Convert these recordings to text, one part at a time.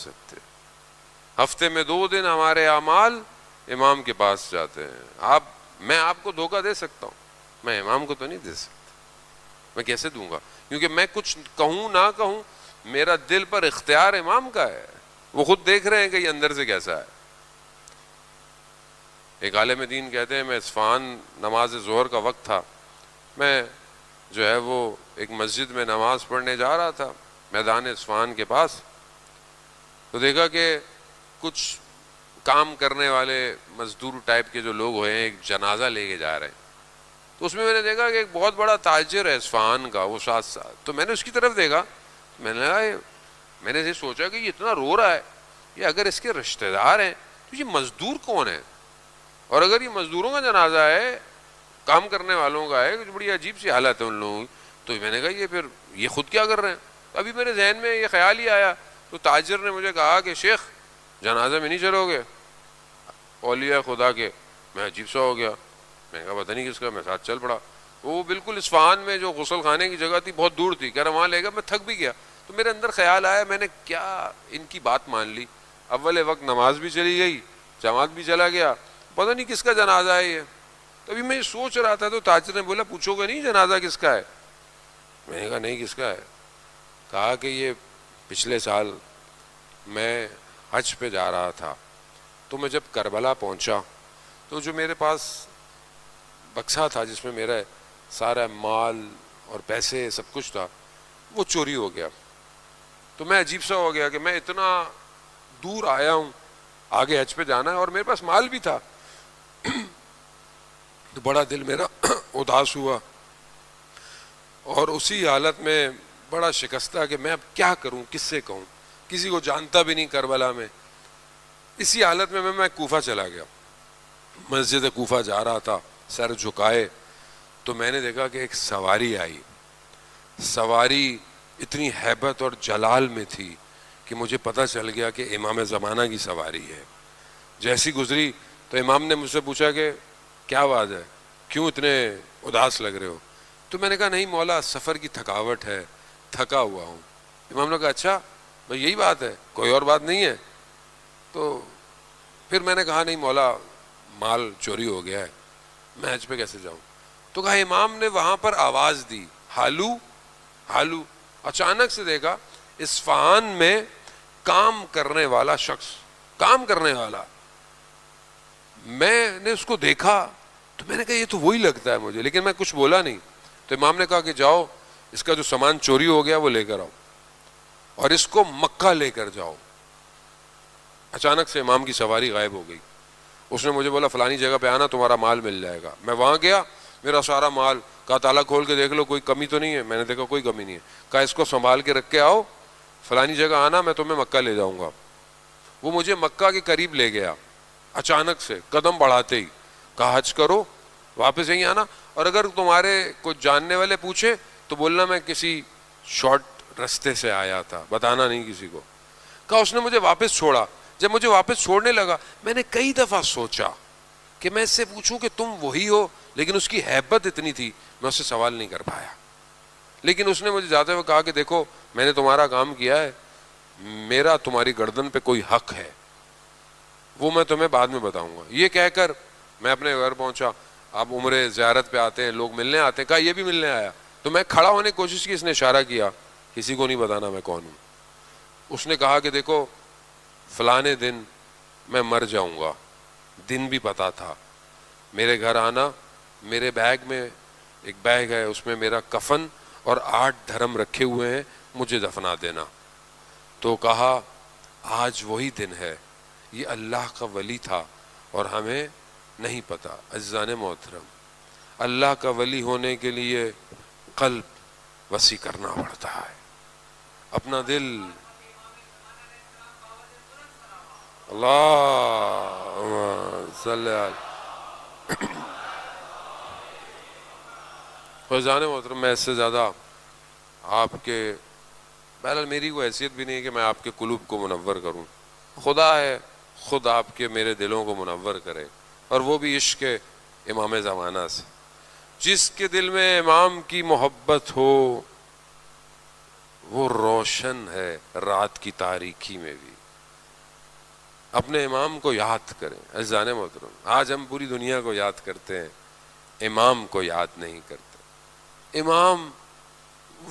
سکتے. ہفتے میں 2 دن ہمارے اعمال امام کے پاس جاتے ہیں. میں آپ کو دھوکہ دے سکتا ہوں, میں امام کو تو نہیں دے سکتا. میں کیسے دوں گا؟ کیونکہ میں کچھ کہوں نہ کہوں, میرا دل پر اختیار امام کا ہے. وہ خود دیکھ رہے ہیں کہ یہ اندر سے کیسا ہے. ایک عالم دین کہتے ہیں, میں اصفہان نماز ظہر کا وقت تھا, میں جو ہے وہ ایک مسجد میں نماز پڑھنے جا رہا تھا میدان اصفہان کے پاس, تو دیکھا کہ کچھ کام کرنے والے مزدور ٹائپ کے جو لوگ ہوئے ہیں ایک جنازہ لے کے جا رہے ہیں. تو اس میں میں نے دیکھا کہ ایک بہت بڑا تاجر ہے اصفہان کا, وہ ساتھ, تو میں نے اس کی طرف دیکھا, میں نے یہ سوچا کہ یہ اتنا رو رہا ہے, یہ اگر اس کے رشتہ دار ہیں تو یہ مزدور کون ہے؟ اور اگر یہ مزدوروں کا جنازہ ہے, کام کرنے والوں کا ہے, بڑی عجیب سی حالت ہے ان لوگوں کی. تو میں نے کہا یہ خود کیا کر رہے ہیں؟ ابھی میرے ذہن میں یہ خیال ہی آیا. تو تاجر نے مجھے کہا کہ شیخ جنازہ میں نہیں چلو گے اولیاء خدا کے؟ میں عجیب سا ہو گیا, میں نے کہا پتہ نہیں کس کا, میں ساتھ چل پڑا. وہ بالکل اصفہان میں جو غسل خانے کی جگہ تھی بہت دور تھی, کہہ رہا وہاں لے گا. میں تھک بھی گیا, تو میرے اندر خیال آیا, میں نے کیا ان کی بات مان لی. اول وقت نماز بھی چلی گئی, جماعت بھی چلا گیا, پتہ نہیں کس کا جنازہ ہے یہ. تبھی میں سوچ رہا تھا تو تاجر نے بولا پوچھو گے نہیں جنازہ کس کا ہے؟ میں نے کہا نہیں کس کا ہے. کہا کہ یہ پچھلے سال میں حج پہ جا رہا تھا, تو میں جب کربلا پہنچا تو جو میرے پاس بکسا تھا جس میں میرا سارا مال اور پیسے سب کچھ تھا وہ چوری ہو گیا. تو میں عجیب سا ہو گیا کہ میں اتنا دور آیا ہوں, آگے حج پہ جانا ہے اور میرے پاس مال بھی تھا. تو بڑا دل میرا اداس ہوا اور اسی حالت میں بڑا شکستہ کہ میں اب کیا کروں, کس سے کہوں, کسی کو جانتا بھی نہیں کربلا میں. اسی حالت میں میں کوفہ چلا گیا, مسجد کوفہ جا رہا تھا سر جھکائے, تو میں نے دیکھا کہ ایک سواری آئی. سواری اتنی ہیبت اور جلال میں تھی کہ مجھے پتہ چل گیا کہ امام زمانہ کی سواری ہے. جیسی گزری تو امام نے مجھ سے پوچھا کہ کیا بات ہے, کیوں اتنے اداس لگ رہے ہو؟ تو میں نے کہا نہیں مولا سفر کی تھکاوٹ ہے, تھکا ہوا ہوں. امام نے کہا اچھا بھائی یہی بات ہے, کوئی اور بات نہیں ہے؟ تو پھر میں نے کہا نہیں مولا مال چوری ہو گیا ہے, میں حج پہ کیسے جاؤں؟ تو کہا امام نے وہاں پر آواز دی ہالو ہالو. اچانک سے دیکھا اصفہان میں کام کرنے والا شخص, کام کرنے والا, میں نے اس کو دیکھا تو میں نے کہا یہ تو وہی لگتا ہے مجھے, لیکن میں کچھ بولا نہیں. تو امام نے کہا کہ جاؤ اس کا جو سامان چوری ہو گیا وہ لے کر آؤ اور اس کو مکہ لے کر جاؤ. اچانک سے امام کی سواری غائب ہو گئی. اس نے مجھے بولا فلانی جگہ پہ آنا, تمہارا مال مل جائے گا. میں وہاں گیا, میرا سارا مال, کہا تالا کھول کے دیکھ لو کوئی کمی تو نہیں ہے. میں نے دیکھا کوئی کمی نہیں ہے. کہا اس کو سنبھال کے رکھ کے آؤ, فلانی جگہ آنا, میں تمہیں مکہ لے جاؤں گا. وہ مجھے مکہ کے قریب لے گیا اچانک سے قدم بڑھاتے ہی. کہا حج کرو واپس یہیں آنا, اور اگر تمہارے کچھ جاننے والے پوچھے تو بولنا میں کسی شارٹ رستے سے آیا تھا, بتانا نہیں کسی کو. کہا اس نے مجھے واپس چھوڑا. جب مجھے واپس چھوڑنے لگا میں نے کئی دفعہ سوچا کہ میں اس سے پوچھوں کہ تم وہی ہو, لیکن اس کی ہیبت اتنی تھی میں اس سے سوال نہیں کر پایا. لیکن اس نے مجھے جاتے ہوئے کہا کہ دیکھو میں نے تمہارا کام کیا ہے, میرا تمہاری گردن پہ کوئی حق ہے, وہ میں تمہیں بعد میں بتاؤں گا. یہ کہہ کر میں اپنے گھر پہنچا. اب عمرے زیارت پہ آتے ہیں لوگ, ملنے آتے ہیں. کہا یہ بھی ملنے آیا. تو میں کھڑا ہونے کی کوشش کی, اس نے اشارہ کیا کسی کو نہیں بتانا میں کون ہوں. اس نے کہا کہ دیکھو فلانے دن میں مر جاؤں گا, دن بھی پتا تھا. میرے گھر آنا, میرے بیگ میں ایک بیگ ہے, اس میں میرا کفن اور 8 دھرم رکھے ہوئے ہیں, مجھے دفنا دینا. تو کہا آج وہی دن ہے, یہ اللہ کا ولی تھا اور ہمیں نہیں پتا. عزیزان محترم, اللہ کا ولی ہونے کے لیے قلب وسیع کرنا پڑتا ہے, اپنا دل. اللہ صلی اللہ. عزیزان محترم, میں اس سے زیادہ آپ کے, بہرحال میری کوئی حیثیت بھی نہیں ہے کہ میں آپ کے قلوب کو منور کروں. خدا ہے, خود آپ کے میرے دلوں کو منور کرے, اور وہ بھی عشق امام زمانہ سے. جس کے دل میں امام کی محبت ہو وہ روشن ہے رات کی تاریکی میں بھی. اپنے امام کو یاد کریں. عزیزان محترم، آج ہم پوری دنیا کو یاد کرتے ہیں، امام کو یاد نہیں کرتے. امام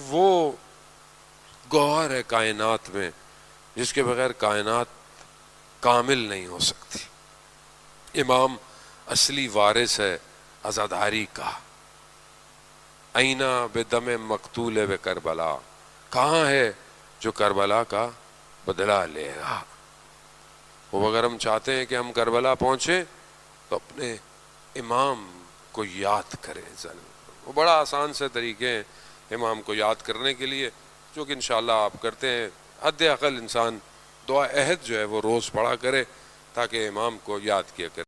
وہ گوہر ہے کائنات میں جس کے بغیر کائنات کامل نہیں ہو سکتی. امام اصلی وارث ہے عزاداری کا. اینا بدم مقتول بے کربلا، کہاں ہے جو کربلا کا بدلہ لے گا. وہ اگر ہم چاہتے ہیں کہ ہم کربلا پہنچیں تو اپنے امام کو یاد کریں. وہ بڑا آسان سے طریقے ہیں امام کو یاد کرنے کے لیے، جو کہ انشاءاللہ آپ کرتے ہیں. حد اقل انسان دعا عہد جو ہے وہ روز پڑھا کرے تاکہ امام کو یاد کیا کرے.